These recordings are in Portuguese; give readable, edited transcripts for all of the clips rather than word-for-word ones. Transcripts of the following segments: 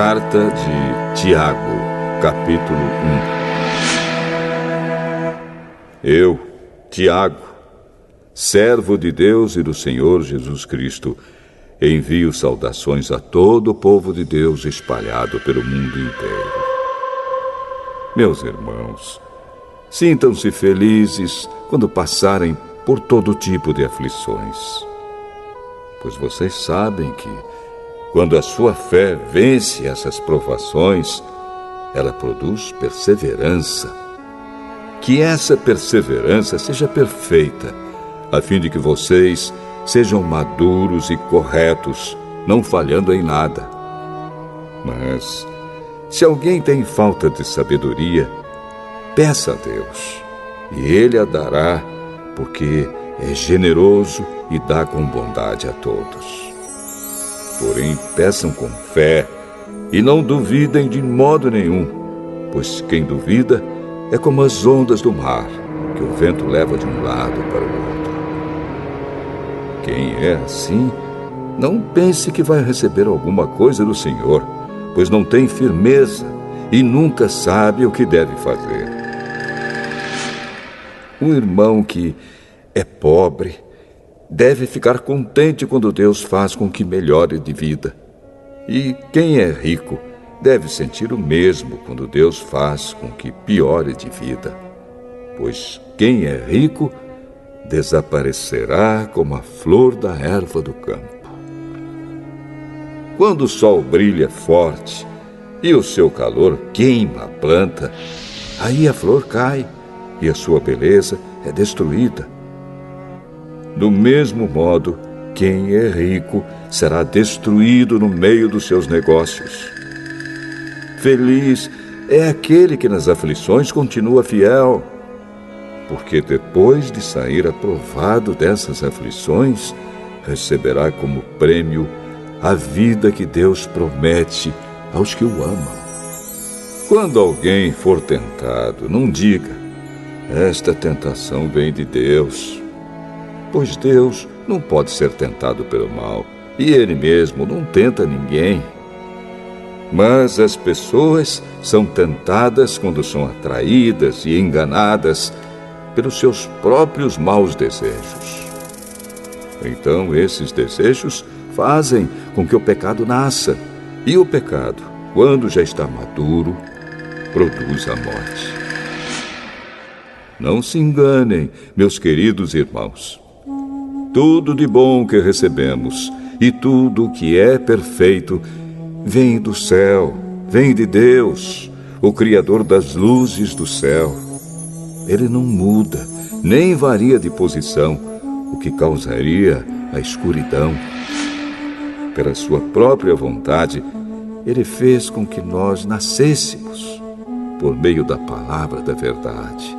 Carta de Tiago, capítulo 1. Eu, Tiago, servo de Deus e do Senhor Jesus Cristo, envio saudações a todo o povo de Deus espalhado pelo mundo inteiro. Meus irmãos, sintam-se felizes quando passarem por todo tipo de aflições, pois vocês sabem que, quando a sua fé vence essas provações, ela produz perseverança. Que essa perseverança seja perfeita, a fim de que vocês sejam maduros e corretos, não falhando em nada. Mas, se alguém tem falta de sabedoria, peça a Deus, e Ele a dará, porque é generoso e dá com bondade a todos. Porém, peçam com fé e não duvidem de modo nenhum, pois quem duvida é como as ondas do mar, que o vento leva de um lado para o outro. Quem é assim, não pense que vai receber alguma coisa do Senhor, pois não tem firmeza e nunca sabe o que deve fazer. Um irmão que é pobre deve ficar contente quando Deus faz com que melhore de vida. E quem é rico deve sentir o mesmo quando Deus faz com que piore de vida. Pois quem é rico desaparecerá como a flor da erva do campo. Quando o sol brilha forte e o seu calor queima a planta, aí a flor cai e a sua beleza é destruída. Do mesmo modo, quem é rico será destruído no meio dos seus negócios. Feliz é aquele que nas aflições continua fiel, porque depois de sair aprovado dessas aflições, receberá como prêmio a vida que Deus promete aos que o amam. Quando alguém for tentado, não diga: esta tentação vem de Deus. Pois Deus não pode ser tentado pelo mal, e Ele mesmo não tenta ninguém. Mas as pessoas são tentadas quando são atraídas e enganadas pelos seus próprios maus desejos. Então esses desejos fazem com que o pecado nasça, e o pecado, quando já está maduro, produz a morte. Não se enganem, meus queridos irmãos. Tudo de bom que recebemos e tudo que é perfeito vem do céu, vem de Deus, o Criador das luzes do céu. Ele não muda, nem varia de posição, o que causaria a escuridão. Pela sua própria vontade, Ele fez com que nós nascêssemos por meio da palavra da verdade,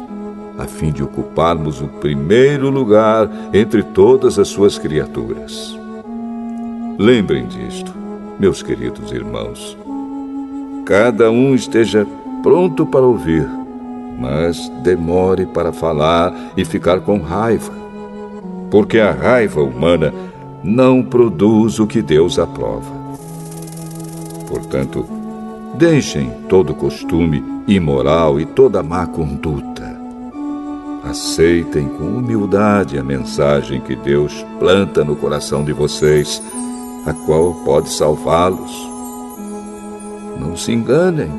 a fim de ocuparmos o primeiro lugar entre todas as suas criaturas. Lembrem disto, meus queridos irmãos. Cada um esteja pronto para ouvir, mas demore para falar e ficar com raiva, porque a raiva humana não produz o que Deus aprova. Portanto, deixem todo costume imoral e toda má conduta. Aceitem com humildade a mensagem que Deus planta no coração de vocês, a qual pode salvá-los. Não se enganem.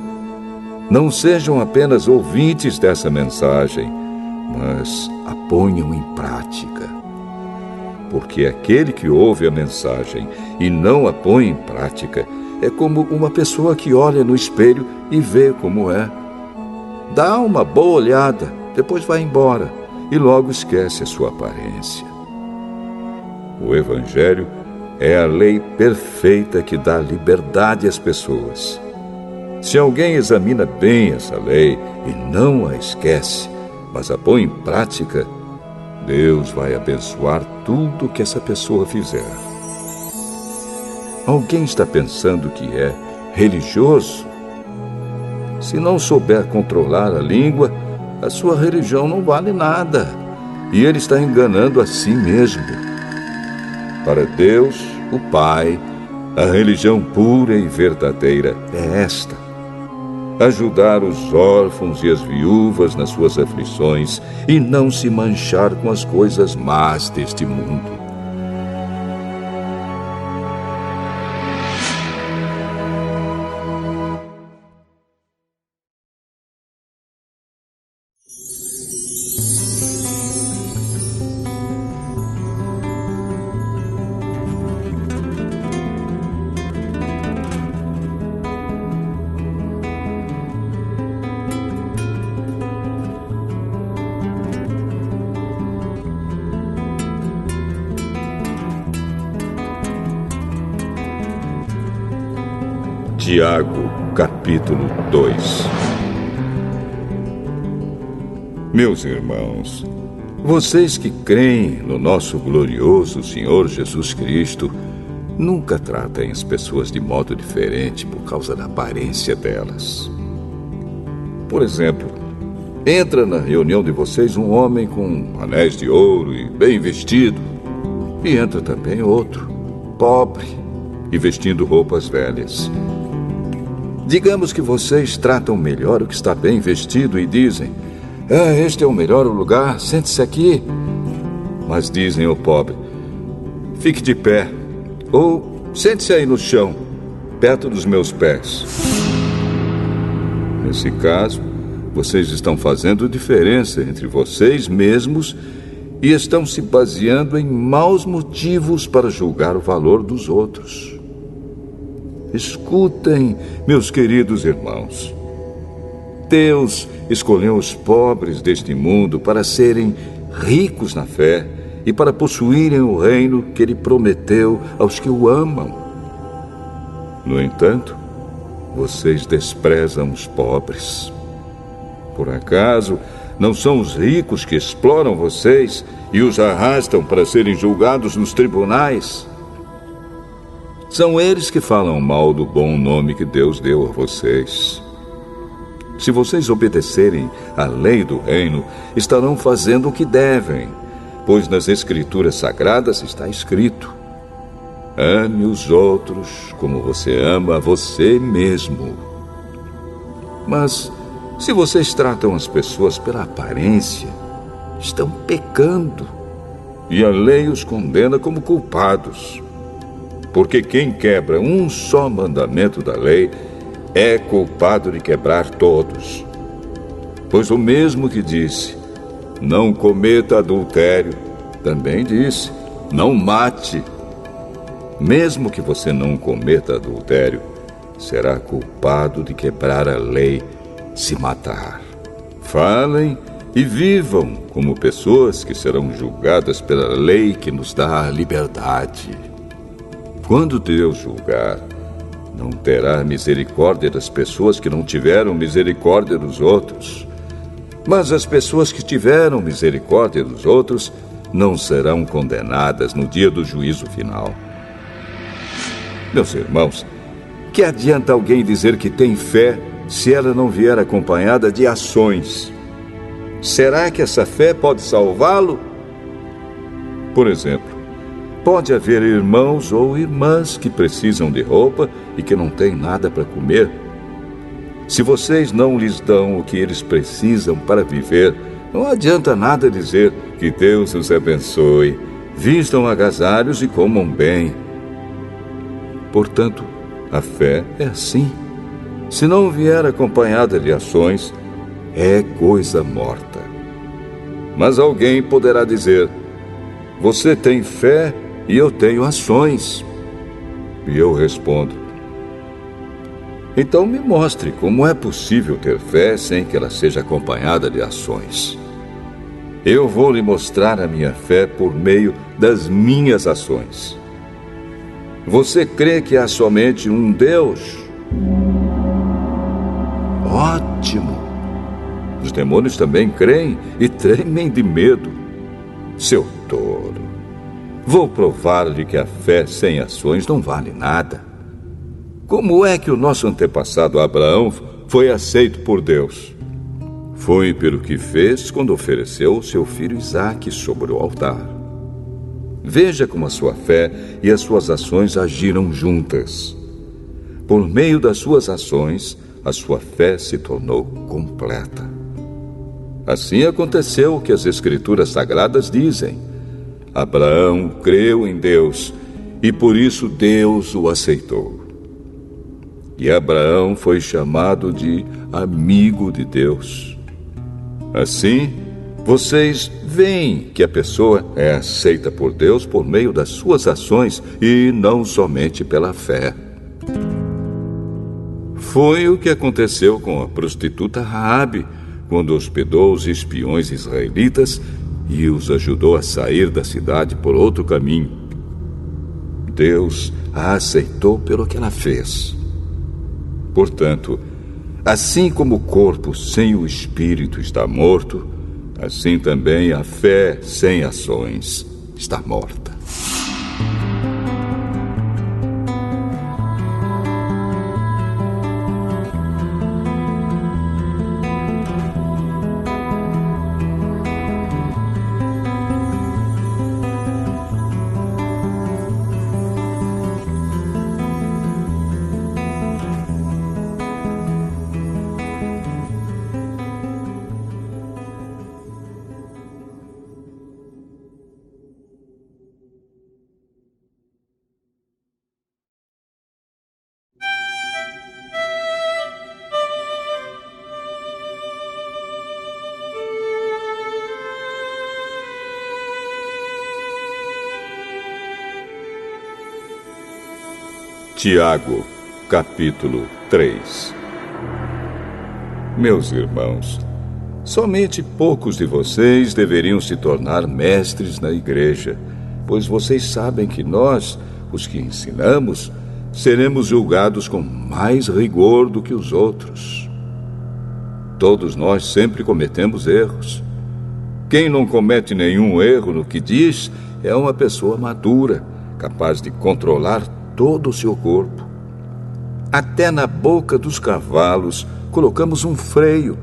Não sejam apenas ouvintes dessa mensagem, mas a ponham em prática. Porque aquele que ouve a mensagem e não a põe em prática é como uma pessoa que olha no espelho e vê como é. Dá uma boa olhada, depois vai embora e logo esquece a sua aparência. O Evangelho é a lei perfeita que dá liberdade às pessoas. Se alguém examina bem essa lei e não a esquece, mas a põe em prática, Deus vai abençoar tudo que essa pessoa fizer. Alguém está pensando que é religioso? Se não souber controlar a língua, a sua religião não vale nada, e ele está enganando a si mesmo. Para Deus, o Pai, A religião pura e verdadeira é esta: ajudar os órfãos e as viúvas nas suas aflições e não se manchar com as coisas más deste mundo. Tiago, capítulo 2. Meus irmãos, vocês que creem no nosso glorioso Senhor Jesus Cristo, nunca tratem as pessoas de modo diferente por causa da aparência delas. Por exemplo, entra na reunião de vocês um homem com anéis de ouro e bem vestido, e entra também outro, pobre e vestindo roupas velhas. Digamos que vocês tratam melhor o que está bem vestido e dizem: este é o melhor lugar, sente-se aqui. Mas dizem ao pobre: fique de pé, ou sente-se aí no chão, perto dos meus pés. Nesse caso, vocês estão fazendo diferença entre vocês mesmos e estão se baseando em maus motivos para julgar o valor dos outros. Escutem, meus queridos irmãos. Deus escolheu os pobres deste mundo para serem ricos na fé e para possuírem o reino que Ele prometeu aos que o amam. No entanto, vocês desprezam os pobres. Por acaso, não são os ricos que exploram vocês e os arrastam para serem julgados nos tribunais? São eles que falam mal do bom nome que Deus deu a vocês. Se vocês obedecerem à lei do reino, estarão fazendo o que devem, pois nas Escrituras Sagradas está escrito: ame os outros como você ama a você mesmo. Mas, se vocês tratam as pessoas pela aparência, estão pecando, e a lei os condena como culpados. Porque quem quebra um só mandamento da lei é culpado de quebrar todos. Pois o mesmo que disse: não cometa adultério, também disse: não mate. Mesmo que você não cometa adultério, será culpado de quebrar a lei se matar. Falem e vivam como pessoas que serão julgadas pela lei que nos dá a liberdade. Quando Deus julgar, não terá misericórdia das pessoas que não tiveram misericórdia dos outros. Mas as pessoas que tiveram misericórdia dos outros não serão condenadas no dia do juízo final. Meus irmãos, que adianta alguém dizer que tem fé se ela não vier acompanhada de ações? Será que essa fé pode salvá-lo? Por exemplo, pode haver irmãos ou irmãs que precisam de roupa e que não têm nada para comer. Se vocês não lhes dão o que eles precisam para viver, não adianta nada dizer que Deus os abençoe, vistam agasalhos e comam bem. Portanto, a fé é assim. Se não vier acompanhada de ações, é coisa morta. Mas alguém poderá dizer: você tem fé e eu tenho ações. E eu respondo: então me mostre como é possível ter fé sem que ela seja acompanhada de ações. Eu vou lhe mostrar a minha fé por meio das minhas ações. Você crê que há somente um Deus? Ótimo! Os demônios também creem e tremem de medo. Seu tolo! Vou provar-lhe que a fé sem ações não vale nada. Como é que o nosso antepassado Abraão foi aceito por Deus? Foi pelo que fez quando ofereceu seu filho Isaque sobre o altar. Veja como a sua fé e as suas ações agiram juntas. Por meio das suas ações, a sua fé se tornou completa. Assim aconteceu o que as Escrituras Sagradas dizem. Abraão creu em Deus e por isso Deus o aceitou. E Abraão foi chamado de amigo de Deus. Assim, vocês veem que a pessoa é aceita por Deus por meio das suas ações e não somente pela fé. Foi o que aconteceu com a prostituta Raabe, quando hospedou os espiões israelitas e os ajudou a sair da cidade por outro caminho. Deus a aceitou pelo que ela fez. Portanto, assim como o corpo sem o espírito está morto, assim também a fé sem ações está morta. Tiago, capítulo 3. Meus irmãos, somente poucos de vocês deveriam se tornar mestres na igreja, pois vocês sabem que nós, os que ensinamos, seremos julgados com mais rigor do que os outros. Todos nós sempre cometemos erros. Quem não comete nenhum erro no que diz é uma pessoa madura, capaz de controlar todo o seu corpo. Até na boca dos cavalos colocamos um freio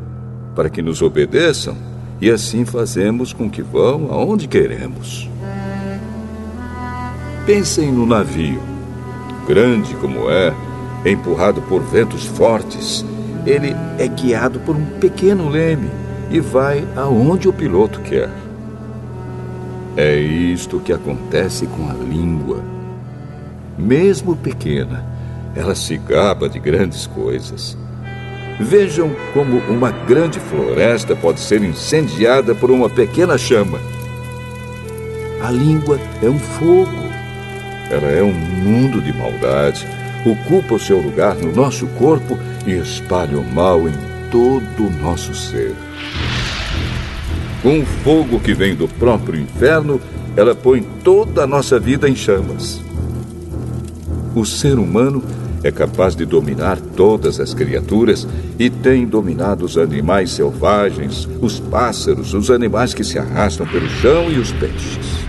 para que nos obedeçam e assim fazemos com que vão aonde queremos. Pensem no navio. Grande como é, empurrado por ventos fortes, ele é guiado por um pequeno leme e vai aonde o piloto quer. É isto que acontece com a língua. Mesmo pequena, ela se gaba de grandes coisas. Vejam como uma grande floresta pode ser incendiada por uma pequena chama. A língua é um fogo. Ela é um mundo de maldade, ocupa o seu lugar no nosso corpo e espalha o mal em todo o nosso ser. Com o fogo que vem do próprio inferno, ela põe toda a nossa vida em chamas. O ser humano é capaz de dominar todas as criaturas e tem dominado os animais selvagens, os pássaros, os animais que se arrastam pelo chão e os peixes.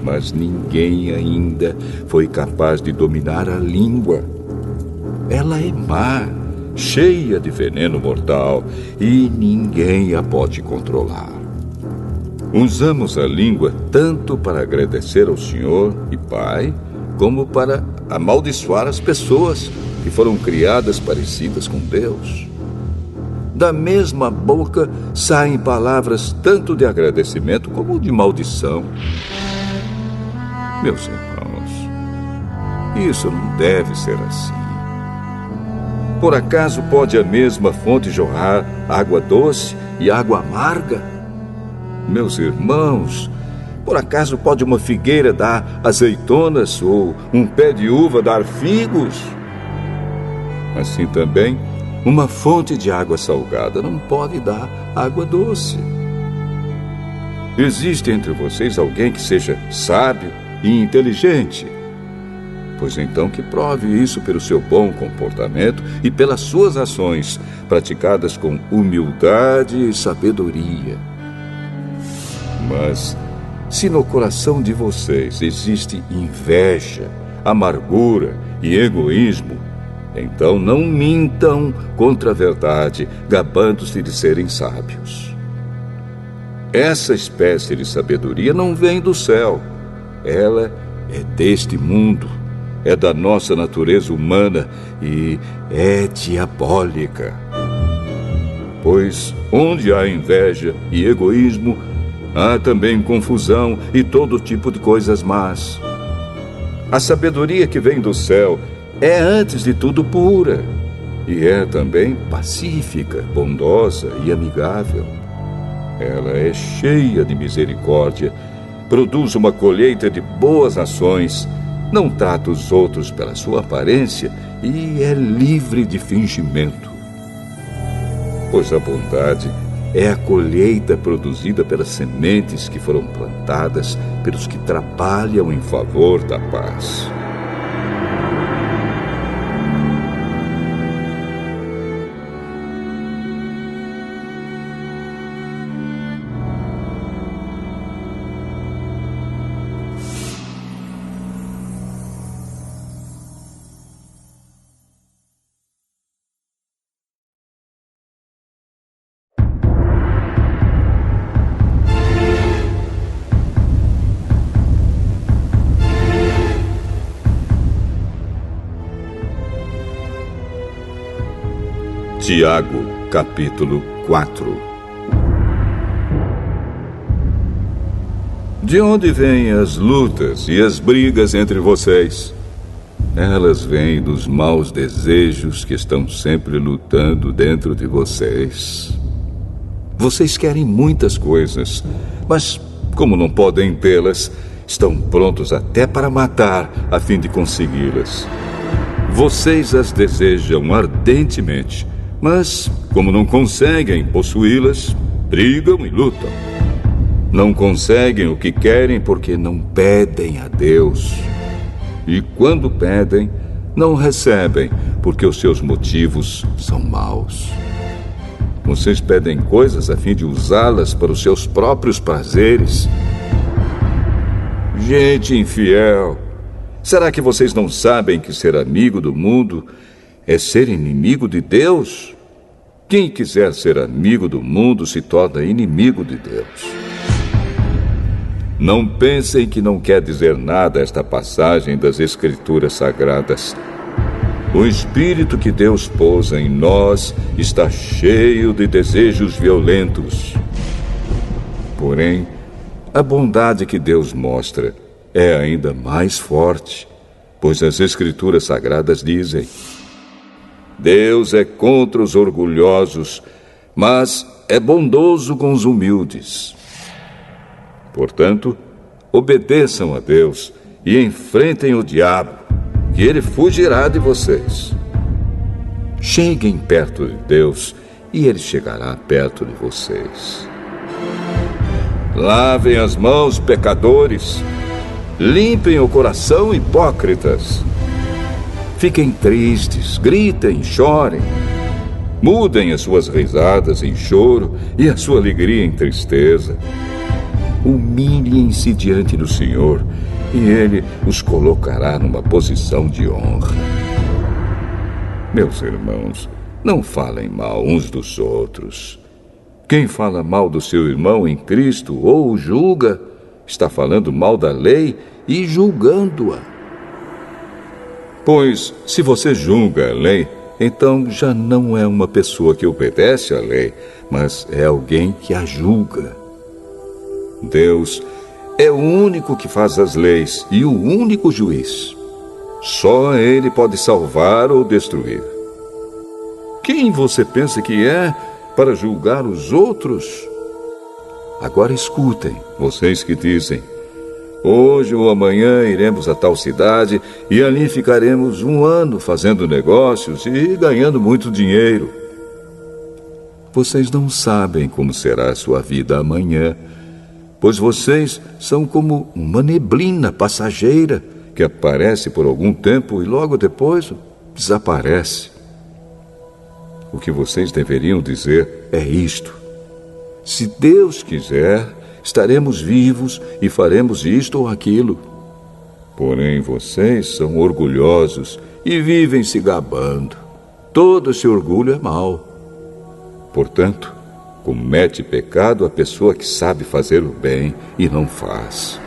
Mas ninguém ainda foi capaz de dominar a língua. Ela é má, cheia de veneno mortal e ninguém a pode controlar. Usamos a língua tanto para agradecer ao Senhor e Pai, como para amaldiçoar as pessoas que foram criadas parecidas com Deus. Da mesma boca saem palavras tanto de agradecimento como de maldição. Meus irmãos, isso não deve ser assim. Por acaso pode a mesma fonte jorrar água doce e água amarga? Meus irmãos, por acaso pode uma figueira dar azeitonas ou um pé de uva dar figos? Assim também, uma fonte de água salgada não pode dar água doce. Existe entre vocês alguém que seja sábio e inteligente? Pois então que prove isso pelo seu bom comportamento e pelas suas ações, praticadas com humildade e sabedoria. Mas se no coração de vocês existe inveja, amargura e egoísmo, então não mintam contra a verdade, gabando-se de serem sábios. Essa espécie de sabedoria não vem do céu, ela é deste mundo, é da nossa natureza humana e é diabólica. Pois onde há inveja e egoísmo, há também confusão e todo tipo de coisas más. A sabedoria que vem do céu é, antes de tudo, pura, e é também pacífica, bondosa e amigável. Ela é cheia de misericórdia, produz uma colheita de boas ações, não trata os outros pela sua aparência e é livre de fingimento. Pois a bondade é a colheita produzida pelas sementes que foram plantadas pelos que trabalham em favor da paz. Tiago, capítulo 4. De onde vêm as lutas e as brigas entre vocês? Elas vêm dos maus desejos que estão sempre lutando dentro de vocês. Vocês querem muitas coisas, mas como não podem tê-las, estão prontos até para matar a fim de consegui-las. Vocês as desejam ardentemente, mas, como não conseguem possuí-las, brigam e lutam. Não conseguem o que querem porque não pedem a Deus. E quando pedem, não recebem porque os seus motivos são maus. Vocês pedem coisas a fim de usá-las para os seus próprios prazeres. Gente infiel, será que vocês não sabem que ser amigo do mundo é ser inimigo de Deus? Quem quiser ser amigo do mundo se torna inimigo de Deus. Não pensem que não quer dizer nada esta passagem das Escrituras Sagradas. O Espírito que Deus pôs em nós está cheio de desejos violentos. Porém, a bondade que Deus mostra é ainda mais forte, pois as Escrituras Sagradas dizem: Deus é contra os orgulhosos, mas é bondoso com os humildes. Portanto, obedeçam a Deus e enfrentem o diabo, que ele fugirá de vocês. Cheguem perto de Deus e ele chegará perto de vocês. Lavem as mãos, pecadores. Limpem o coração, hipócritas. Fiquem tristes, gritem, chorem. Mudem as suas risadas em choro e a sua alegria em tristeza. Humilhem-se diante do Senhor e Ele os colocará numa posição de honra. Meus irmãos, não falem mal uns dos outros. Quem fala mal do seu irmão em Cristo ou o julga, está falando mal da lei e julgando-a. Pois, se você julga a lei, então já não é uma pessoa que obedece à lei, mas é alguém que a julga. Deus é o único que faz as leis e o único juiz. Só Ele pode salvar ou destruir. Quem você pensa que é para julgar os outros? Agora escutem, vocês que dizem: hoje ou amanhã iremos a tal cidade e ali ficaremos 1 ano fazendo negócios e ganhando muito dinheiro. Vocês não sabem como será a sua vida amanhã, pois vocês são como uma neblina passageira que aparece por algum tempo e logo depois desaparece. O que vocês deveriam dizer é isto: se Deus quiser, estaremos vivos e faremos isto ou aquilo. Porém, vocês são orgulhosos e vivem se gabando. Todo esse orgulho é mau. Portanto, comete pecado a pessoa que sabe fazer o bem e não faz.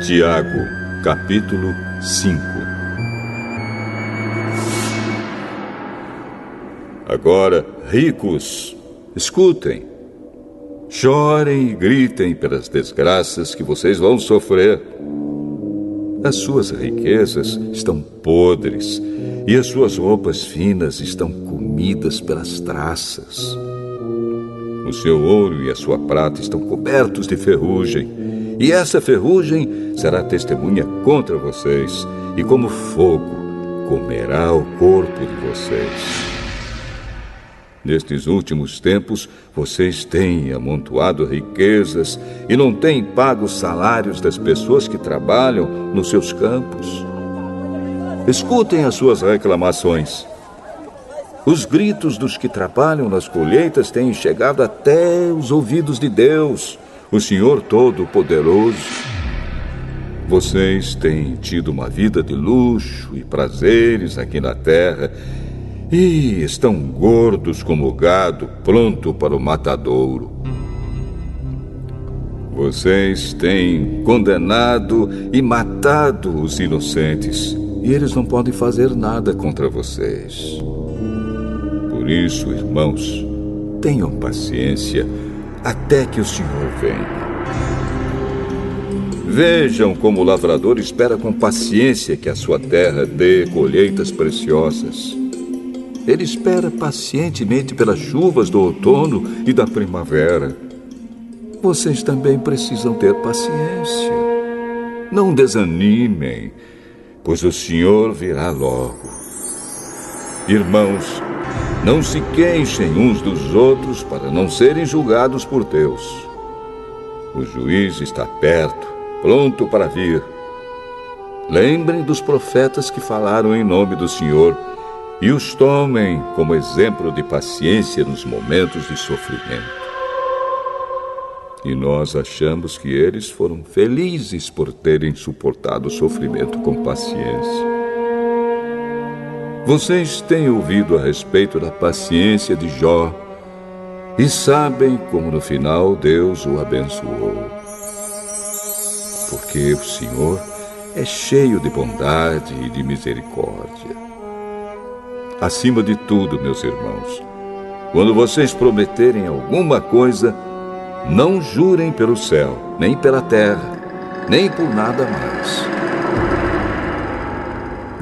Tiago, capítulo 5. Agora, ricos, escutem. Chorem e gritem pelas desgraças que vocês vão sofrer. As suas riquezas estão podres e as suas roupas finas estão comidas pelas traças. O seu ouro e a sua prata estão cobertos de ferrugem, e essa ferrugem será testemunha contra vocês, e como fogo comerá o corpo de vocês. Nestes últimos tempos, vocês têm amontoado riquezas e não têm pago os salários das pessoas que trabalham nos seus campos. Escutem as suas reclamações. Os gritos dos que trabalham nas colheitas têm chegado até os ouvidos de Deus, o Senhor Todo-Poderoso. Vocês têm tido uma vida de luxo e prazeres aqui na terra e estão gordos como gado, pronto para o matadouro. Vocês têm condenado e matado os inocentes, e eles não podem fazer nada contra vocês. Por isso, irmãos, tenham paciência até que o Senhor venha. Vejam como o lavrador espera com paciência que a sua terra dê colheitas preciosas. Ele espera pacientemente pelas chuvas do outono e da primavera. Vocês também precisam ter paciência. Não desanimem, pois o Senhor virá logo. Irmãos, não se queixem uns dos outros para não serem julgados por Deus. O juiz está perto, pronto para vir. Lembrem dos profetas que falaram em nome do Senhor e os tomem como exemplo de paciência nos momentos de sofrimento. E nós achamos que eles foram felizes por terem suportado o sofrimento com paciência. Vocês têm ouvido a respeito da paciência de Jó e sabem como no final Deus o abençoou. Porque o Senhor é cheio de bondade e de misericórdia. Acima de tudo, meus irmãos, quando vocês prometerem alguma coisa, não jurem pelo céu, nem pela terra, nem por nada mais.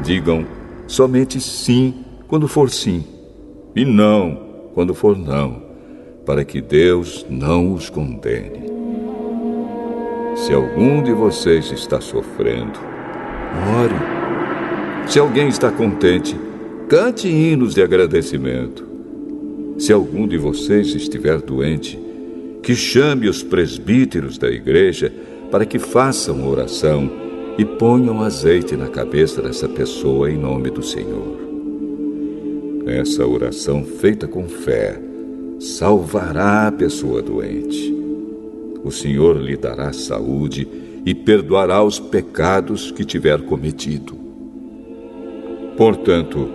Digam somente sim quando for sim, e não quando for não, para que Deus não os condene. Se algum de vocês está sofrendo, ore. Se alguém está contente, cante hinos de agradecimento. Se algum de vocês estiver doente, que chame os presbíteros da igreja para que façam oração e ponham azeite na cabeça dessa pessoa em nome do Senhor. Essa oração feita com fé salvará a pessoa doente. O Senhor lhe dará saúde e perdoará os pecados que tiver cometido. Portanto,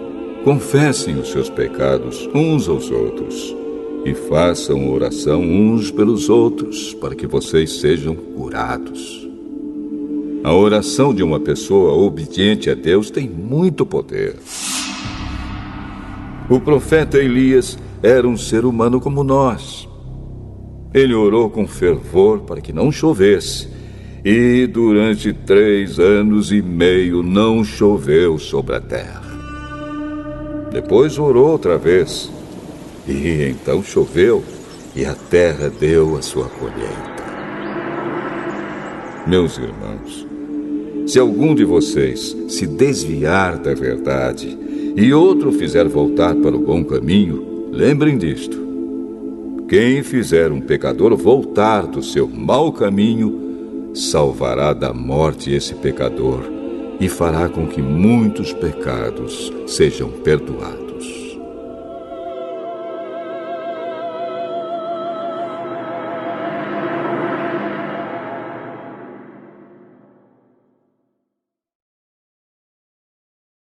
confessem os seus pecados uns aos outros e façam oração uns pelos outros para que vocês sejam curados. A oração de uma pessoa obediente a Deus tem muito poder. O profeta Elias era um ser humano como nós. Ele orou com fervor para que não chovesse, e durante 3 anos e meio não choveu sobre a terra. Depois orou outra vez, e então choveu, e a terra deu a sua colheita. Meus irmãos, se algum de vocês se desviar da verdade e outro fizer voltar para o bom caminho, lembrem disto. Quem fizer um pecador voltar do seu mau caminho, salvará da morte esse pecador e fará com que muitos pecados sejam perdoados.